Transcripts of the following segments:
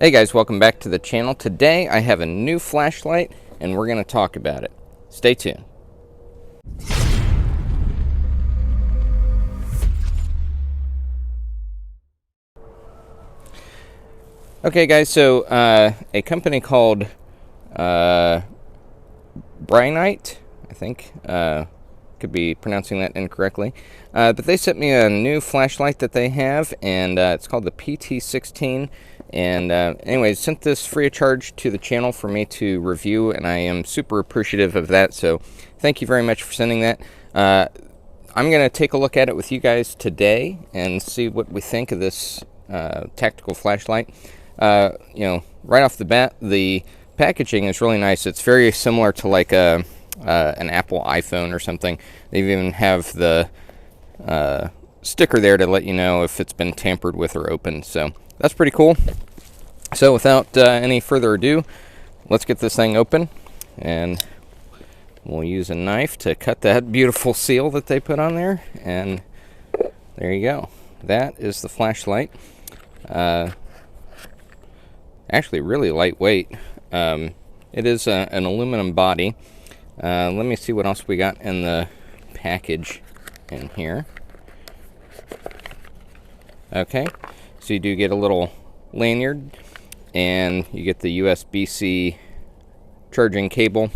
Hey guys, welcome back to the channel. Today I have a new flashlight and we're going to talk about it. Stay tuned. Okay guys, so a company called Brinyte, I think, could be pronouncing that incorrectly, but they sent me a new flashlight that they have, and it's called the PT16. And anyways, sent this free of charge to the channel for me to review, and I am super appreciative of that, so thank you very much for sending that. I'm going to take a look at it with you guys today and see what we think of this tactical flashlight. Right off the bat, the packaging is really nice. It's very similar to like an Apple iPhone or something. They even have the sticker there to let you know if it's been tampered with or opened, so that's pretty cool. So without any further ado, let's get this thing open, and we'll use a knife to cut that beautiful seal that they put on there, and there you go. That is the flashlight. Actually really lightweight. It is an aluminum body. Let me see what else we got in the package in here. Okay, so you do get a little lanyard, and you get the USB-C charging cable,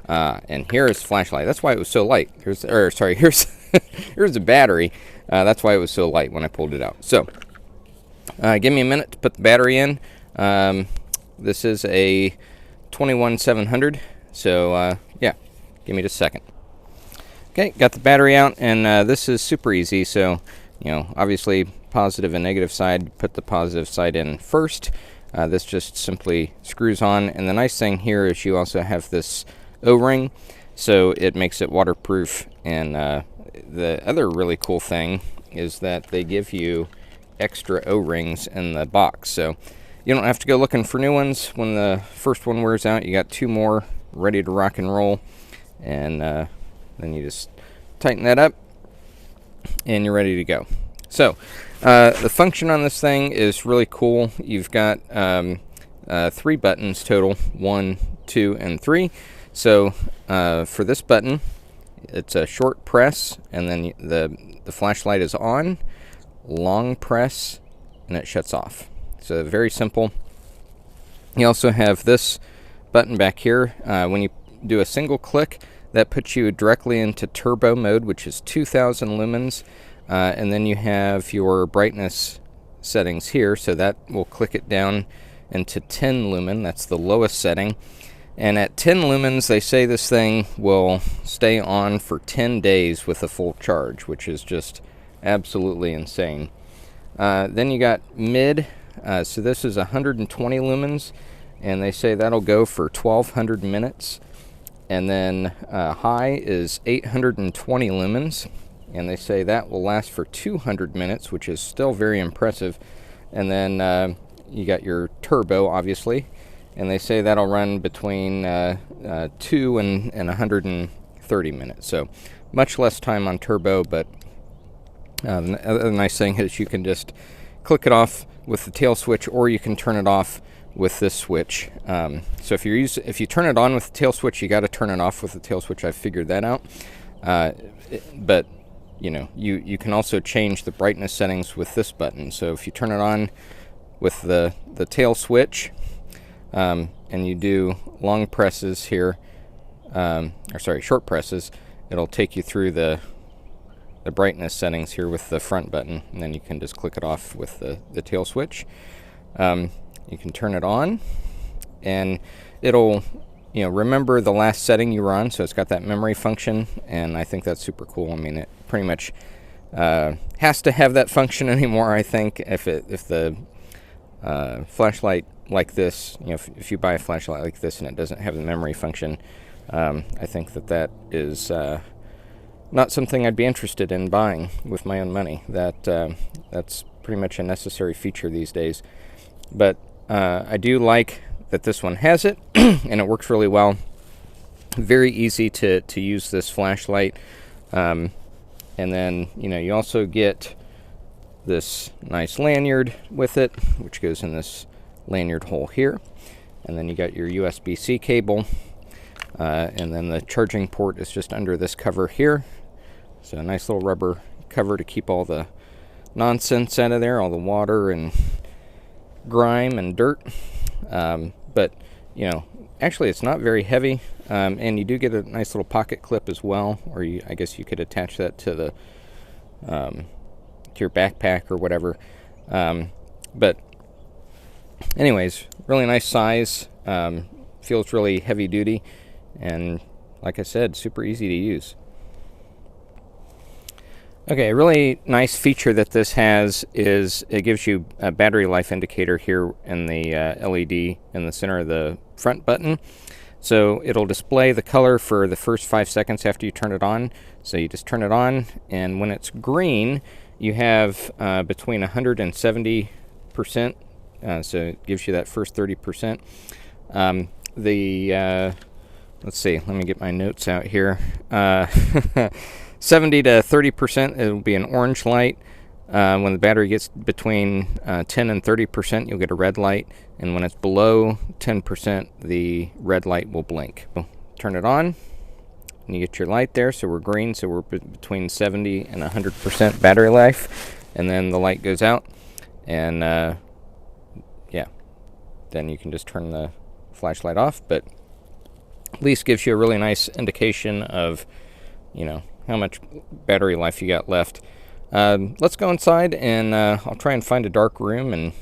and here is the flashlight. That's why it was so light. Here's the battery. That's why it was so light when I pulled it out. So give me a minute to put the battery in. This is a 21700, so yeah, give me just a second. Okay, got the battery out, and this is super easy. So obviously positive and negative side, put the positive side in first. This just simply screws on, and the nice thing here is you also have this O-ring, so it makes it waterproof. And the other really cool thing is that they give you extra O-rings in the box, so you don't have to go looking for new ones. When the first one wears out, you got two more ready to rock and roll, and then you just tighten that up and you're ready to go. So the function on this thing is really cool. You've got 3 buttons total, 1, 2, and 3. So for this button, it's a short press, and then the flashlight is on, long press, and it shuts off. So very simple. You also have this button back here. When you do a single click, that puts you directly into turbo mode, which is 2000 lumens. And then you have your brightness settings here, so that will click it down into 10 lumen. That's the lowest setting. And at 10 lumens, they say this thing will stay on for 10 days with a full charge, which is just absolutely insane. Then you got mid. So this is 120 lumens, and they say that'll go for 1200 minutes. And then high is 820 lumens, and they say that will last for 200 minutes, which is still very impressive. And then you got your turbo, obviously, and they say that'll run between 2 and 130 minutes. So much less time on turbo, but the other nice thing is you can just click it off with the tail switch, or you can turn it off with this switch. So if you turn it on with the tail switch, you got to turn it off with the tail switch. I figured that out. But you can also change the brightness settings with this button. So if you turn it on with the tail switch, and you do long presses here, short presses, it'll take you through the brightness settings here with the front button, and then you can just click it off with the tail switch. You can turn it on, and it'll remember the last setting you were on, so it's got that memory function, and I think that's super cool. I mean, it pretty much has to have that function anymore, I think. If the flashlight like this, if you buy a flashlight like this and it doesn't have the memory function, I think that is not something I'd be interested in buying with my own money. That's pretty much a necessary feature these days. But I do like that this one has it, and it works really well. Very easy to use this flashlight. And then you also get this nice lanyard with it, which goes in this lanyard hole here. And then you got your USB-C cable. And then the charging port is just under this cover here. So a nice little rubber cover to keep all the nonsense out of there, all the water and grime and dirt. But, you know, actually it's not very heavy. And you do get a nice little pocket clip as well. Or I guess you could attach that to the to your backpack or whatever. But anyways, really nice size. Feels really heavy duty. And like I said, super easy to use. Okay, a really nice feature that this has is it gives you a battery life indicator here in the LED in the center of the front button. So it'll display the color for the first 5 seconds after you turn it on. So you just turn it on, and when it's green, you have between 170%, so it gives you that first 30%. Let's see, let me get my notes out here. 70 to 30%, it'll be an orange light. When the battery gets between 10 and 30%, you'll get a red light. And when it's below 10%, the red light will blink. Turn it on, and you get your light there. So we're green, so we're between 70 and 100% battery life. And then the light goes out, and yeah, then you can just turn the flashlight off. But at least gives you a really nice indication of, you know, how much battery life you got left. Let's go inside, and I'll try and find a dark room and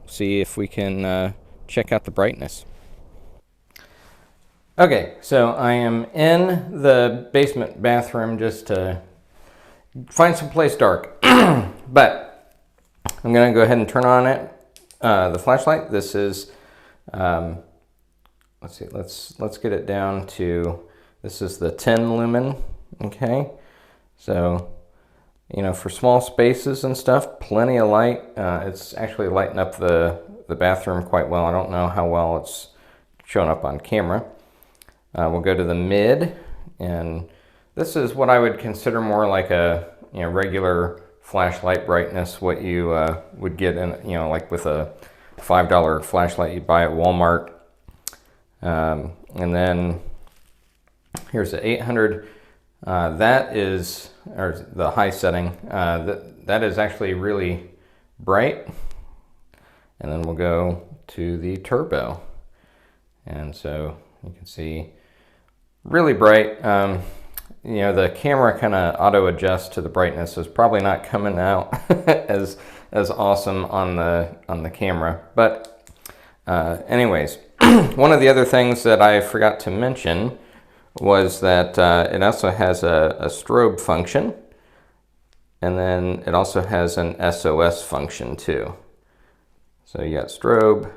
see if we can check out the brightness. Okay, so I am in the basement bathroom just to find some place dark. But I'm going to go ahead and turn on the flashlight. This is, let's see, let's get it down to, this is the 10 lumen, okay? So, you know, for small spaces and stuff, plenty of light. It's actually lighting up the bathroom quite well. I don't know how well it's showing up on camera. We'll go to the mid, and this is what I would consider more like a, you know, regular flashlight brightness, what you would get in, you know, like with a $5 flashlight you buy at Walmart. And then here's the 800. That is, or the high setting, that is actually really bright. And then we'll go to the turbo. And so you can see really bright. You know, the camera kind of auto adjusts to the brightness. Is probably not coming out as awesome on the camera. But anyways, one of the other things that I forgot to mention was that it also has a strobe function, and then it also has an SOS function too. So you got strobe,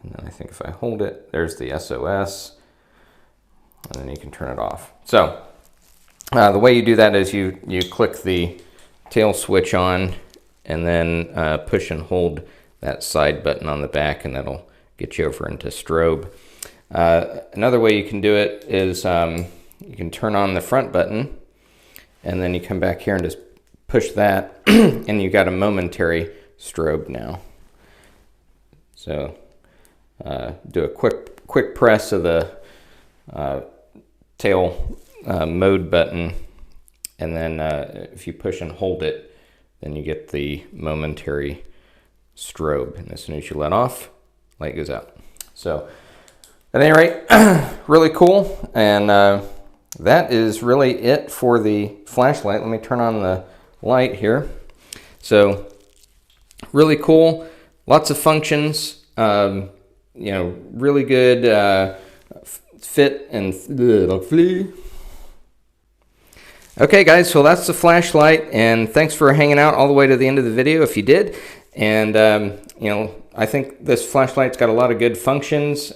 and then I think if I hold it, there's the SOS, and then you can turn it off. So the way you do that is you click the tail switch on, and then push and hold that side button on the back, and that'll get you over into strobe. Another way you can do it is you can turn on the front button, and then you come back here and just push that, and you got a momentary strobe now. So do a quick press of the tail mode button, and then if you push and hold it, then you get the momentary strobe, and as soon as you let off, light goes out. So at any rate, really cool, and that is really it for the flashlight. Let me turn on the light here. So really cool, lots of functions, you know, really good fit and flee. Okay guys, so that's the flashlight, and thanks for hanging out all the way to the end of the video if you did. And you know, I think this flashlight's got a lot of good functions.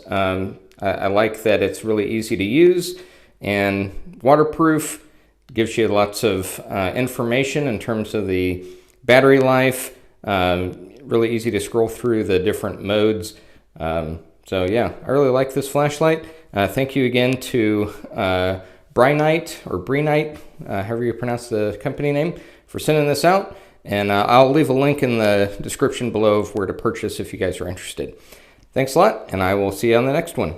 I like that it's really easy to use and waterproof. Gives you lots of information in terms of the battery life. Really easy to scroll through the different modes. So yeah, I really like this flashlight. Thank you again to Brinyte, or Brinyte, however you pronounce the company name, for sending this out. And I'll leave a link in the description below of where to purchase if you guys are interested. Thanks a lot, and I will see you on the next one.